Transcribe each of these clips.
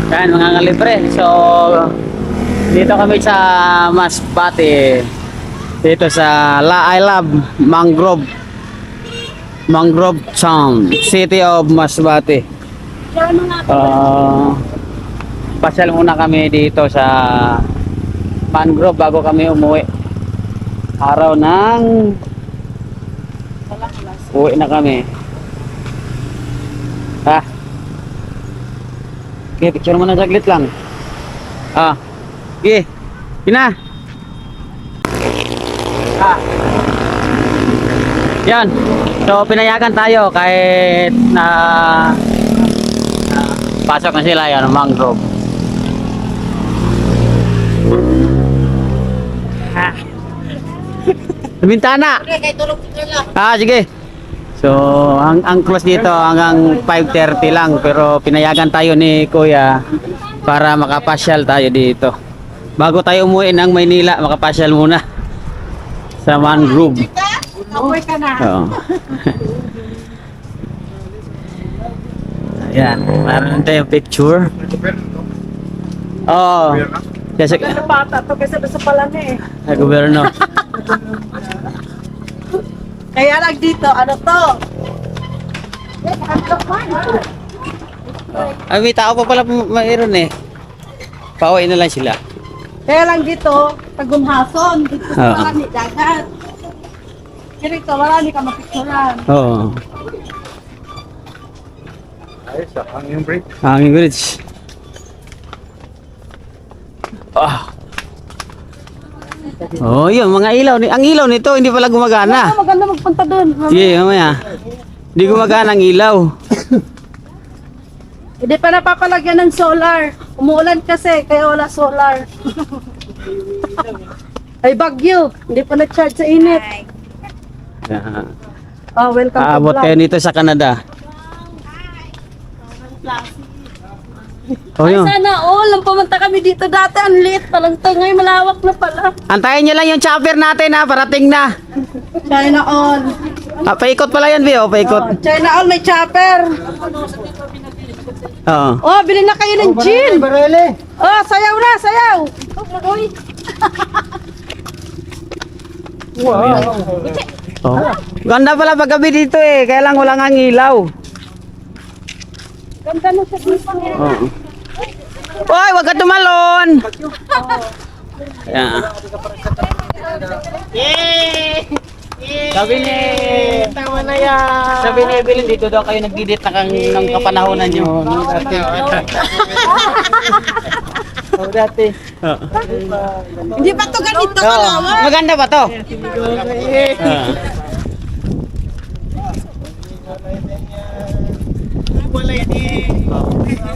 Yan mga kalibre. So dito kami sa Masbate. Dito sa I Love Mangrove Town, City of Masbate. Pasyal muna kami dito sa mangrove bago kami umuwi. Araw ng uwi na kami. Okay, picture mo na saglit lang. Okay, Ina. Yan. So pinayagan tayo kahit na pasok na sila yan, mangrove. Bintana. Sige. So ang close dito hanggang 5:30 lang, pero pinayagan tayo ni Kuya para makapasyal tayo dito. Bago tayo umuwi ng Maynila, makapasyal muna sa mangrove. Uwi ka na. Oo. Ayan, meron tayong picture. Oh. Kasi Ano bata to kasi sa palane eh. gobyerno. Kaya lang dito, ano to? Ay, may tao pa pala mayroon eh. Pauwi na lang sila. Kaya lang dito, tagumhason. Dito Oo. sa palane, dagat. Kaya dito, marami ka mapicturan. Oo. Ayos, hanging break. Hanging bridge. Oh, yun, mga ilaw. Ang ilaw nito, hindi pala gumagana. Maganda magpunta doon. Sige, mamaya. Hindi gumagana ang ilaw. Hindi pa napapalagyan ng solar. Umuulan kasi, kaya wala solar. Ay, bagyo. Hindi pa na-charge sa init. Welcome to Aabot vlog. kayo nito sa Canada. Oh, Ay, yun. sana all. Ang pumunta kami dito dati, ang liit pa lang to. Ngayon malawak na pala. Antayin nyo lang yung chopper natin ha, parating na. China all. Paikot pala yan, Bio, paikot. China all, may chopper. Oo. Oh, bilhin na kayo ng gin. Oh, sayaw na, sayaw. Uy. Oh. Ganda pala paggabi dito eh, kaya lang wala nga ilaw. Ganda na siya dito. Oo. Hoy, wag ka tumalon. Yeah. Sabi ni Tama na yan. Sabi ni Evelyn, dito daw kayo nagdidit na ng kapanahonan nyo. Dati. Hindi pa to ganito kalawak. Maganda ba to?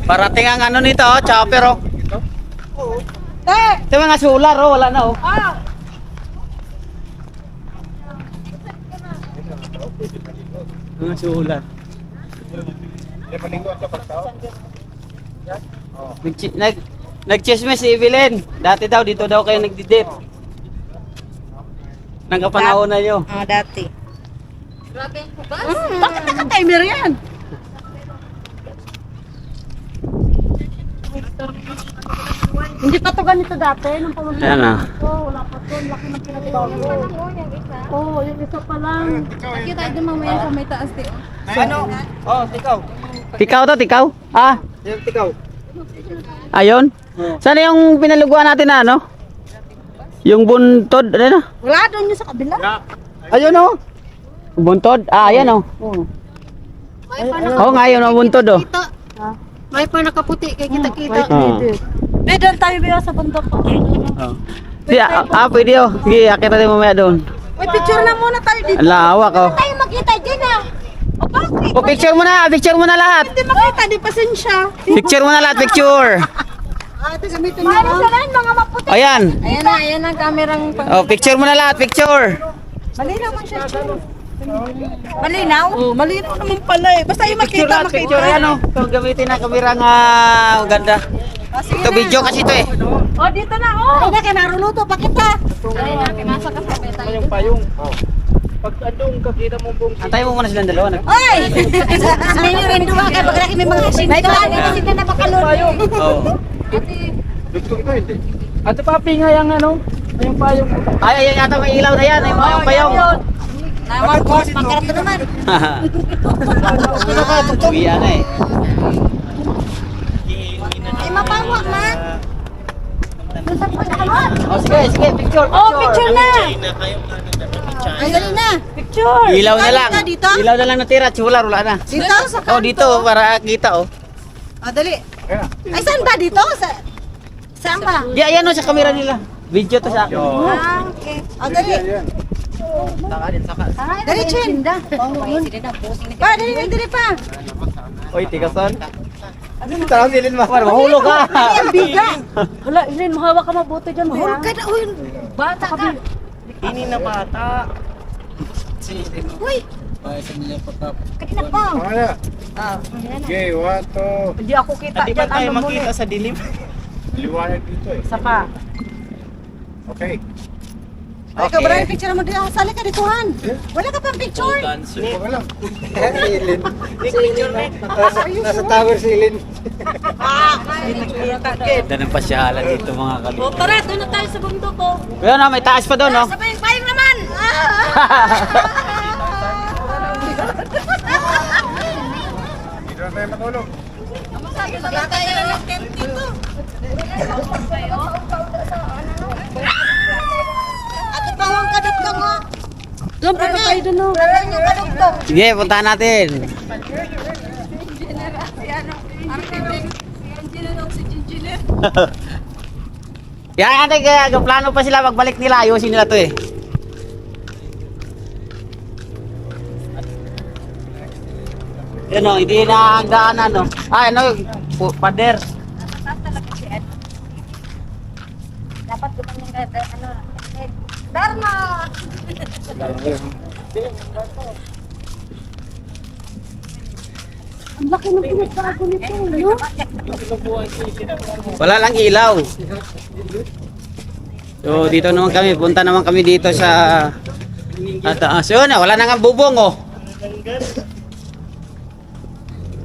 Parating ang ano nito, chopper oh. Te. Ito mga solar oh, wala na oh. Mga solar. Nag-chismis si Evelyn. Dati daw, dito daw kayo nagdidip. Nang kapanahonan nyo. Dati. Bakit naka-timer yan? Hindi pa to ganito dati nung pumunta. Ayan ah. Wala pa to, laki ng pinagbago. Yung isa pa lang. Kita din mamaya sa may taas din. Ano? Oh, tikaw. Tikaw to, tikaw? Yung tikaw. Ayun? Sana yung pinaluguan natin na ano? Yung buntod, ano na? Wala doon yung sa kabila. Ayun oh. Buntod? Ayan oh. Oo nga yun oh, buntod oh. May pa nakaputi kay kita-kita. Oo. Doon tayo biya sa bundok ko. Oh. Pwede oh. Sige, akit natin mamaya doon. May picture na muna tayo dito. Ang lawak oh. Tayo makita dyan ah. O bakit? Oh, picture mo na lahat. Hindi makita, di pasensya. Picture mo na lahat, picture. Ate, gamitin mo. Mayroon sa rin, mga maputi. Ayan. Ayan ang kamerang pang... Oh, picture mo na lahat, picture. Malinaw man siya. Malinaw? Oo, malinaw naman pala eh. Basta yung Picture makita, lahat, makita. picture. Ayan oh. Ito gamitin na kamera nga ganda. Ito video kasi ito eh. Oh, dito na oh. Ay na, kay naruno to, pakita. Ay na, pinasa ka sa meta. Yung payong. Pag andong kakita mo buong Antayin mo muna silang dalawa. Oy! May rin duwa ka pag may mga kasinto. May mga kasi na napakalun. Oo. dugtong ito, hindi. Ate Papi nga yung ano, yung payong. Ay, yan yata may ilaw na yan. Ay, payong. Naman ko, pangkarto naman. Uwian na eh. Ay, mapawa man. Oh, sige, sige. Picture, Oh, picture na. Ay, dali na. Picture. Ilaw na lang. Dito, dito? Ilaw na lang natira. Tsula, wala na. Dito, sa kanto. Oh, dito. Para kita, oh. Ah, dali. Kaya. Ay, saan ba dito? Saan ba? Di, ayan o, sa camera nila. Video to sa akin. Ah, okay. Ah, dali. Yan. Dali, Chin. Pa, dali, dali pa. Oy, tigasan. Tara, silin mo. Para mahulog ka. Ay, ang biga. Hala, Ilin, mahawak ka mabuti dyan. Mahulog ka na, uy. Bata ka. Ini na bata. Uy. Kanina pa. Ano? Okay, 1, 2. Hindi ako kita Hindi dyan. ba tayo Ano mo makita sa dilim? Liwanag dito eh. Isa pa. Okay. Ay, ikaw, Brian, picture mo dito. Sali ka dito, Han. Wala ka pang picture. Sige pa lang. Silin. Nasa tower silin. Ganda ng pasyalan dito mga O, kalito. tara, doon na tayo sa bundok, oh. Ayun na, may taas pa doon, no? Sabay, payong naman. Dito na tayo matulog. Wala tayo ng tent dito. Ate, pawang kadok lang, oh. Doon pa tayo doon, no? Wala yung kadok dok. Sige, puntahan natin. Yan, ate, kaya plano pa sila magbalik nila. Ayusin nila to eh. Yan o, hindi na ang daanan, no? Ah, ano, pader. Dapat doon yung ano, Dharma! Ang laki ng pinagbago nito, no? Wala lang ilaw. So, dito naman kami. Punta naman kami dito sa taas. Yun, wala na nga bubong, oh.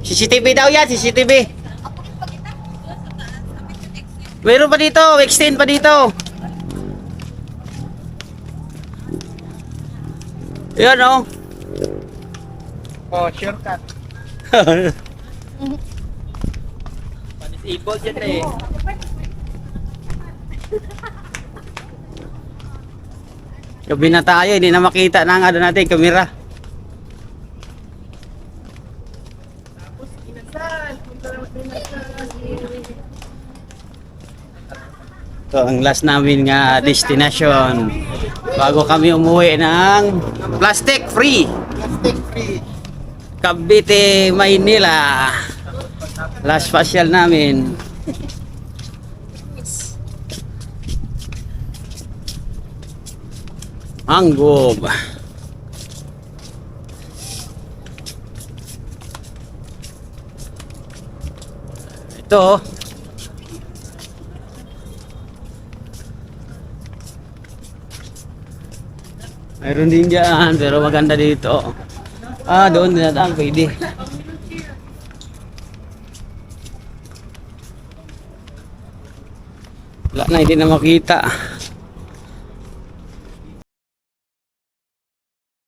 CCTV daw yan, CCTV. Meron pa dito, extend pa dito. Yan, oh. Oh, shortcut. Panisipol dyan eh. Gabi na tayo, hindi na makita ng ano natin, kamera. Ito ang last namin nga destination bago kami umuwi ng plastic free. Plastic free. Cavite, Maynila. Last pasyal namin. Mangob. Ito. Mayroon din dyan, pero maganda dito. Ah, doon dinadaan, pwede. Wala na, hindi na makita.